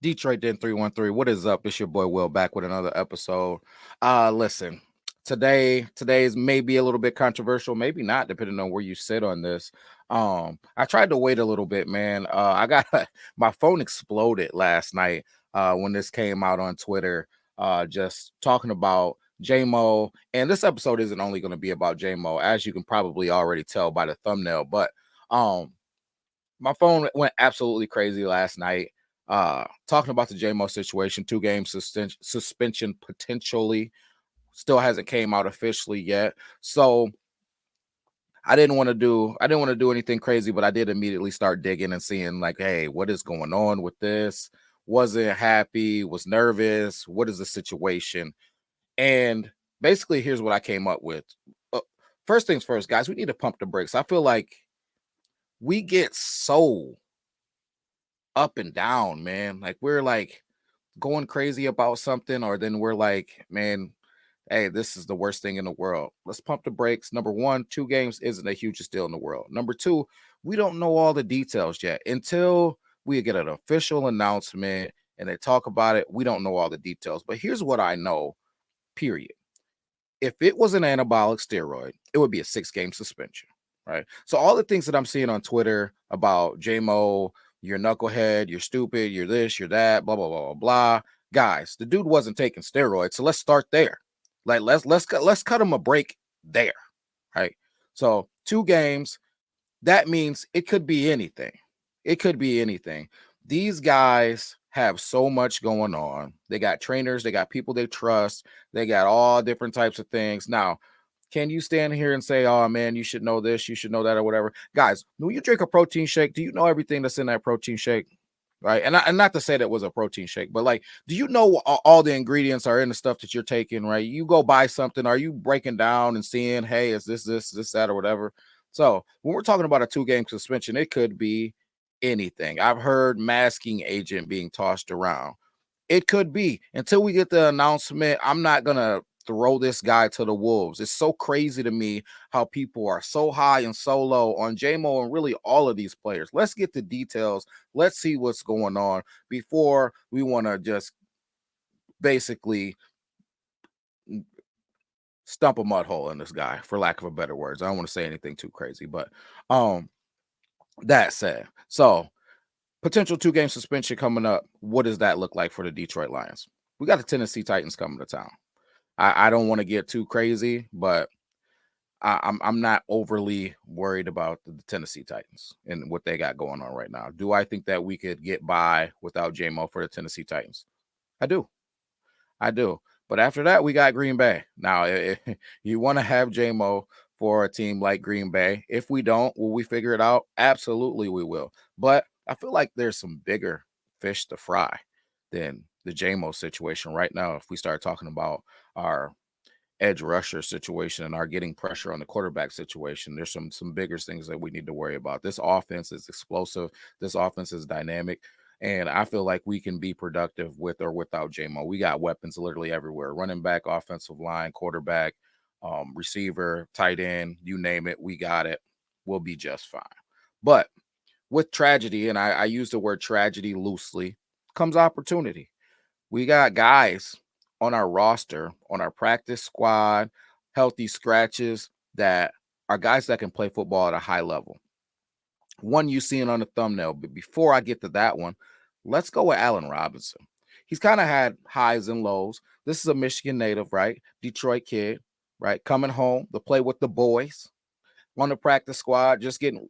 Detroit Den 313. What is up? It's your boy Will back with another episode. Listen, today's maybe a little bit controversial, maybe not, depending on where you sit on this. I tried to wait a little bit, man. I got my phone exploded last night when this came out on Twitter. Just talking about Jamo, and this episode isn't only going to be about Jamo, as you can probably already tell by the thumbnail, but um my phone went absolutely crazy last night. Talking about the JMO situation, 2 game suspension potentially still hasn't came out officially yet. So I didn't want to do anything crazy, but I did immediately start digging and seeing like, hey, what is going on with this? Wasn't happy, was nervous. What is the situation? And basically, here's what I came up with. Uh, First things first, guys, we need to pump the brakes. I feel like we get so up and down, man. Like we're like going crazy about something, or then we're like, man, hey, this is the worst thing in the world. Let's pump the brakes. Number one, 2 games isn't the hugest deal in the world. Number two, we don't know all the details yet. Until we get an official announcement and they talk about it, we don't know all the details. But here's what I know, period. If it was an anabolic steroid, it would be a 6 game suspension, right? So all the things that I'm seeing on Twitter about JMO, you're knucklehead, you're stupid, you're this, you're that, blah blah blah blah blah. Guys, the dude wasn't taking steroids, so let's start there. Like let's cut him a break there, right? So 2 games, that means it could be anything. It could be anything. These guys have so much going on. They got trainers, they got people they trust, they got all different types of things. Now, can you stand here and say, oh man, you should know this, you should know that, or whatever? Guys, when you drink a protein shake, do you know everything that's in that protein shake? Right. And not to say that was a protein shake, but like, do you know all the ingredients are in the stuff that you're taking? Right. You go buy something. Are you breaking down and seeing, hey, is this, that, or whatever? So when we're talking about a 2 game suspension, it could be anything. I've heard masking agent being tossed around. It could be. Until we get the announcement, I'm not gonna throw this guy to the wolves. It's so crazy to me how people are so high and so low on JMO and really all of these players. Let's get the details. Let's see what's going on before we want to just basically stump a mud hole in this guy, for lack of a better words. I don't want to say anything too crazy, but um that said, so potential 2 game suspension coming up. What does that look like for the Detroit Lions? We got the Tennessee Titans coming to town. I don't want to get too crazy, but I'm not overly worried about the Tennessee Titans and what they got going on right now. Do I think that we could get by without JMO for the Tennessee Titans? I do. I do. But after that, we got Green Bay. Now, if you want to have JMO for a team like Green Bay. If we don't, will we figure it out? Absolutely, we will. But I feel like there's some bigger fish to fry than the JMO situation right now. If we start talking about our edge rusher situation and our getting pressure on the quarterback situation, there's some bigger things that we need to worry about. This offense is explosive. This offense is dynamic. And I feel like we can be productive with or without JMO. We got weapons literally everywhere: running back, offensive line, quarterback, receiver, tight end, you name it, we got it. We'll be just fine. But with tragedy, and I use the word tragedy loosely, comes opportunity. We got guys on our roster, on our practice squad, healthy scratches that are guys that can play football at a high level. One you seen on the thumbnail, but before I get to that one, let's go with Allen Robinson. He's kind of had highs and lows. This is a Michigan native, right? Detroit kid, right? Coming home to play with the boys on the practice squad, getting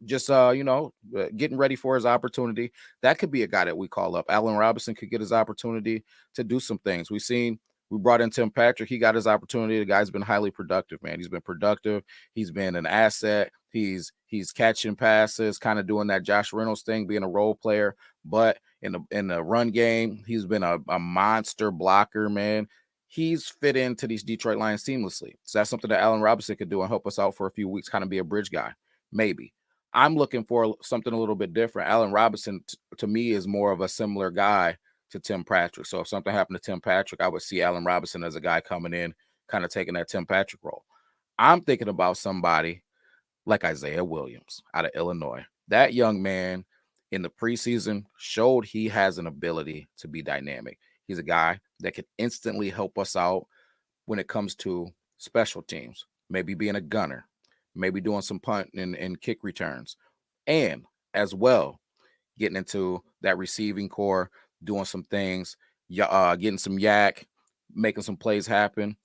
ready for his opportunity. That could be a guy that we call up. Allen Robinson could get his opportunity to do some things. We brought in Tim Patrick. He got his opportunity. The guy's been highly productive, man. He's been productive. He's been an asset. He's catching passes, kind of doing that Josh Reynolds thing, being a role player. But in the run game, he's been a monster blocker, man. He's fit into these Detroit Lions seamlessly. So that's something that Allen Robinson could do and help us out for a few weeks, kind of be a bridge guy. Maybe. I'm looking for something a little bit different. Allen Robinson, to me, is more of a similar guy to Tim Patrick. So if something happened to Tim Patrick, I would see Allen Robinson as a guy coming in, kind of taking that Tim Patrick role. I'm thinking about somebody like Isaiah Williams out of Illinois. That young man, in the preseason showed he has an ability to be dynamic. He's a guy that can instantly help us out when it comes to special teams, maybe being a gunner, maybe doing some punt and kick returns, and as well getting into that receiving core, doing some things, getting some yak, making some plays happen.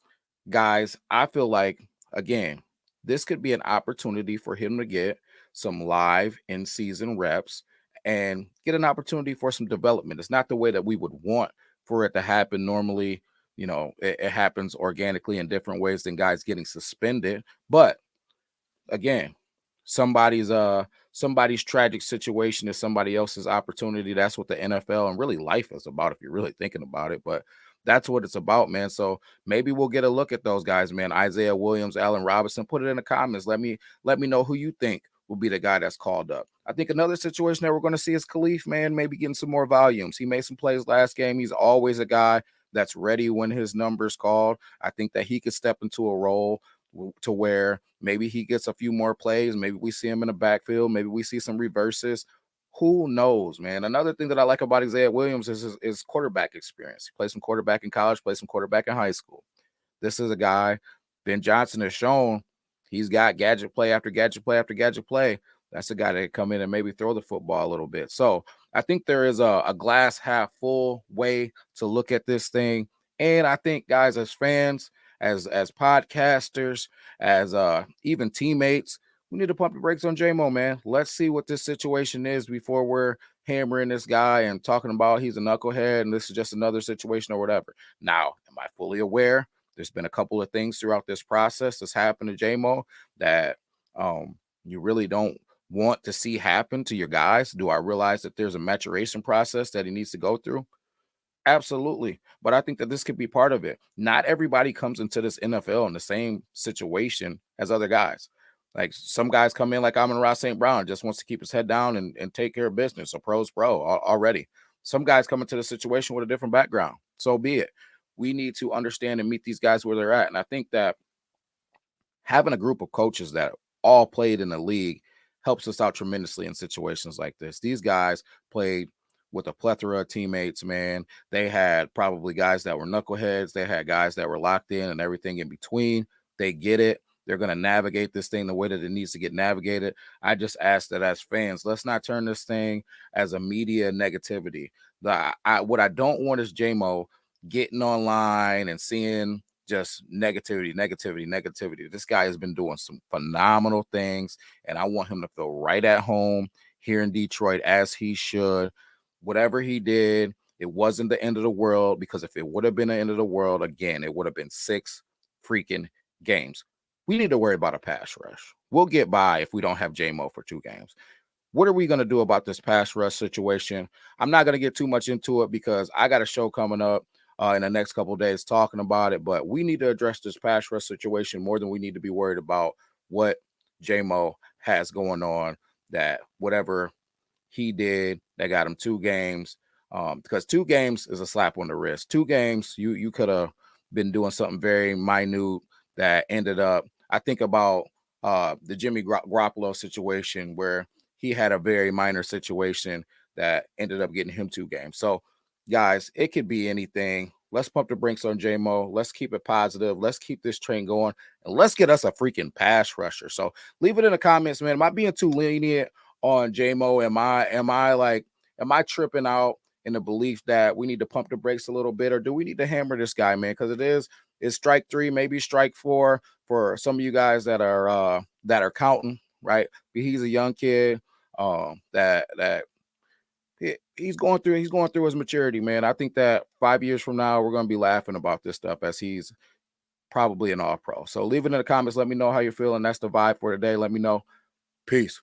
Guys, I feel like, again, this could be an opportunity for him to get some live in season reps and get an opportunity for some development. It's not the way that we would want for it to happen normally. It happens organically in different ways than guys getting suspended. But again, somebody's tragic situation is somebody else's opportunity. That's what the NFL and really life is about if you're really thinking about it. But that's what it's about, man. So maybe we'll get a look at those guys, man. Isaiah Williams, Allen Robinson. Put it in the comments. Let me know who you think will be the guy that's called up. I think another situation that we're going to see is Khalif, man, maybe getting some more volumes. He made some plays last game. He's always a guy that's ready when his number's called. I think that he could step into a role to where maybe he gets a few more plays. Maybe we see him in the backfield. Maybe we see some reverses. Who knows, man? Another thing that I like about Isaiah Williams is his quarterback experience. He played some quarterback in college, played some quarterback in high school. This is a guy, Ben Johnson has shown he's got gadget play after gadget play after gadget play. That's a guy that can come in and maybe throw the football a little bit. So I think there is a glass half full way to look at this thing. And I think, guys, as fans, as podcasters, as even teammates, we need to pump the brakes on Jamo, man. Let's see what this situation is before we're hammering this guy and talking about he's a knucklehead and this is just another situation or whatever. Now, am I fully aware? There's been a couple of things throughout this process that's happened to Jamo that you really don't want to see happen to your guys. Do I realize that there's a maturation process that he needs to go through? Absolutely. But I think that this could be part of it. Not everybody comes into this NFL in the same situation as other guys. Like some guys come in like Amon-Ra St. Brown, just wants to keep his head down and take care of business. A pro's pro already. Some guys come into the situation with a different background. So be it. We need to understand and meet these guys where they're at. And I think that having a group of coaches that all played in the league helps us out tremendously in situations like this. These guys played with a plethora of teammates, man. They had probably guys that were knuckleheads. They had guys that were locked in and everything in between. They get it. They're going to navigate this thing the way that it needs to get navigated. I just ask that as fans, let's not turn this thing as a media negativity. What I don't want is JMO getting online and seeing just negativity, negativity, negativity. This guy has been doing some phenomenal things, and I want him to feel right at home here in Detroit as he should. Whatever he did, it wasn't the end of the world, because if it would have been the end of the world, again, it would have been 6 freaking games. We need to worry about a pass rush. We'll get by if we don't have JMO for 2 games. What are we going to do about this pass rush situation? I'm not going to get too much into it because I got a show coming up in the next couple of days talking about it, but we need to address this pass rush situation more than we need to be worried about what JMO has going on, that whatever he did that got him 2 games, because 2 games is a slap on the wrist. 2 games, you could have been doing something very minute that ended up, I think about the Jimmy Garoppolo situation where he had a very minor situation that ended up getting him 2 games. So, guys, it could be anything. Let's pump the brakes on JMO. Let's keep it positive. Let's keep this train going, and let's get us a freaking pass rusher. So, leave it in the comments, man. Am I being too lenient on JMO? Am I tripping out in the belief that we need to pump the brakes a little bit, or do we need to hammer this guy, man? Because it's strike 3, maybe strike 4 for some of you guys that are counting, right? He's a young kid that he's going through his maturity, man. I think that 5 years from now we're going to be laughing about this stuff as he's probably an all pro. So leave it in the comments. Let me know how you're feeling. That's the vibe for today. Let me know. Peace.